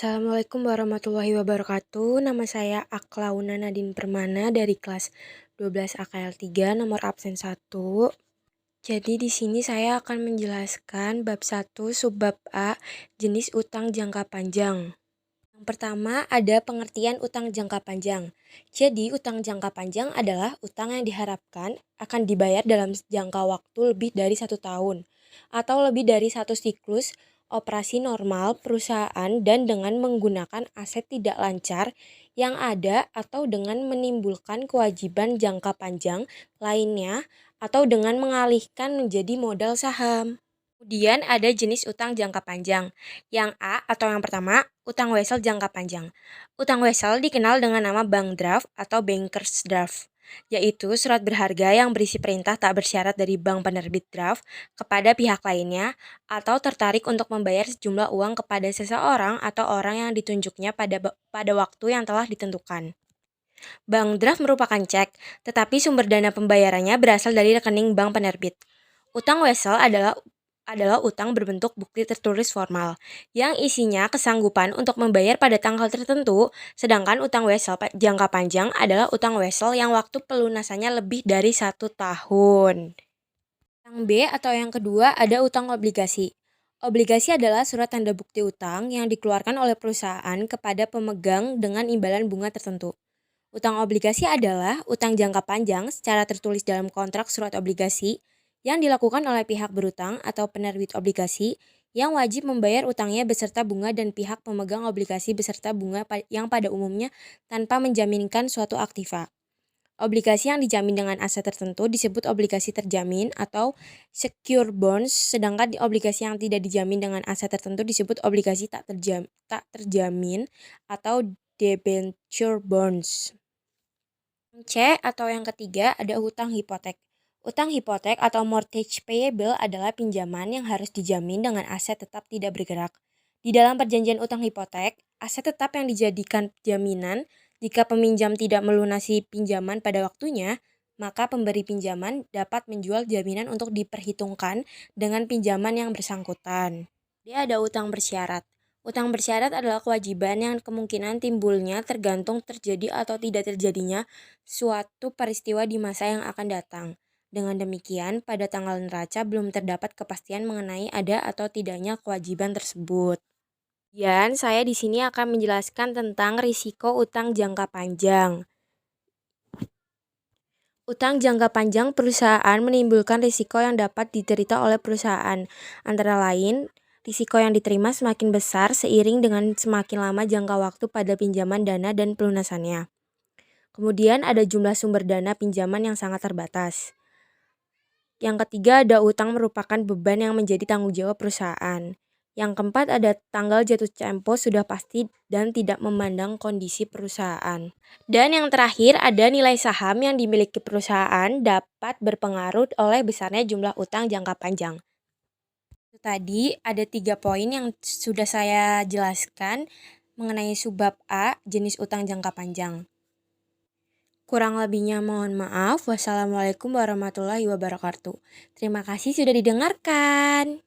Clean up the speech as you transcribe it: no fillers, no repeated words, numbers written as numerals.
Assalamualaikum warahmatullahi wabarakatuh. Nama saya Aklauna Nadine Permana dari kelas 12 AKL 3 nomor absen 1. Jadi di sini saya akan menjelaskan bab 1 subbab A jenis utang jangka panjang. Yang pertama ada pengertian utang jangka panjang. Jadi utang jangka panjang adalah utang yang diharapkan akan dibayar dalam jangka waktu lebih dari 1 tahun atau lebih dari 1 siklus operasi normal perusahaan dan dengan menggunakan aset tidak lancar yang ada atau dengan menimbulkan kewajiban jangka panjang lainnya atau dengan mengalihkan menjadi modal saham. Kemudian ada jenis utang jangka panjang. Yang A atau yang pertama, utang wesel jangka panjang. Utang wesel dikenal dengan nama bank draft atau bankers draft, yaitu surat berharga yang berisi perintah tak bersyarat dari bank penerbit draft kepada pihak lainnya atau tertarik untuk membayar sejumlah uang kepada seseorang atau orang yang ditunjuknya pada waktu yang telah ditentukan. Bank draft merupakan cek, tetapi sumber dana pembayarannya berasal dari rekening bank penerbit. Utang wesel adalah utang berbentuk bukti tertulis formal, yang isinya kesanggupan untuk membayar pada tanggal tertentu, sedangkan utang wesel jangka panjang adalah utang wesel yang waktu pelunasannya lebih dari 1 tahun. Yang B atau yang kedua ada utang obligasi. Obligasi adalah surat tanda bukti utang yang dikeluarkan oleh perusahaan kepada pemegang dengan imbalan bunga tertentu. Utang obligasi adalah utang jangka panjang secara tertulis dalam kontrak surat obligasi yang dilakukan oleh pihak berutang atau penerbit obligasi yang wajib membayar utangnya beserta bunga dan pihak pemegang obligasi beserta bunga yang pada umumnya tanpa menjaminkan suatu aktiva. Obligasi yang dijamin dengan aset tertentu disebut obligasi terjamin atau secure bonds, sedangkan obligasi yang tidak dijamin dengan aset tertentu disebut obligasi tak terjamin atau debenture bonds. C atau yang ketiga ada hutang hipotek. Utang hipotek atau mortgage payable adalah pinjaman yang harus dijamin dengan aset tetap tidak bergerak. Di dalam perjanjian utang hipotek, aset tetap yang dijadikan jaminan jika peminjam tidak melunasi pinjaman pada waktunya, maka pemberi pinjaman dapat menjual jaminan untuk diperhitungkan dengan pinjaman yang bersangkutan. Dia ada utang bersyarat. Utang bersyarat adalah kewajiban yang kemungkinan timbulnya tergantung terjadi atau tidak terjadinya suatu peristiwa di masa yang akan datang. Dengan demikian, pada tanggal neraca belum terdapat kepastian mengenai ada atau tidaknya kewajiban tersebut. Dan saya di sini akan menjelaskan tentang risiko utang jangka panjang. Utang jangka panjang perusahaan menimbulkan risiko yang dapat diderita oleh perusahaan. Antara lain, risiko yang diterima semakin besar seiring dengan semakin lama jangka waktu pada pinjaman dana dan pelunasannya. Kemudian ada jumlah sumber dana pinjaman yang sangat terbatas. Yang ketiga ada utang merupakan beban yang menjadi tanggung jawab perusahaan. Yang keempat ada tanggal jatuh tempo sudah pasti dan tidak memandang kondisi perusahaan. Dan yang terakhir ada nilai saham yang dimiliki perusahaan dapat berpengaruh oleh besarnya jumlah utang jangka panjang. Tadi ada 3 poin yang sudah saya jelaskan mengenai subbab A jenis utang jangka panjang. Kurang lebihnya mohon maaf. Wassalamualaikum warahmatullahi wabarakatuh. Terima kasih sudah didengarkan.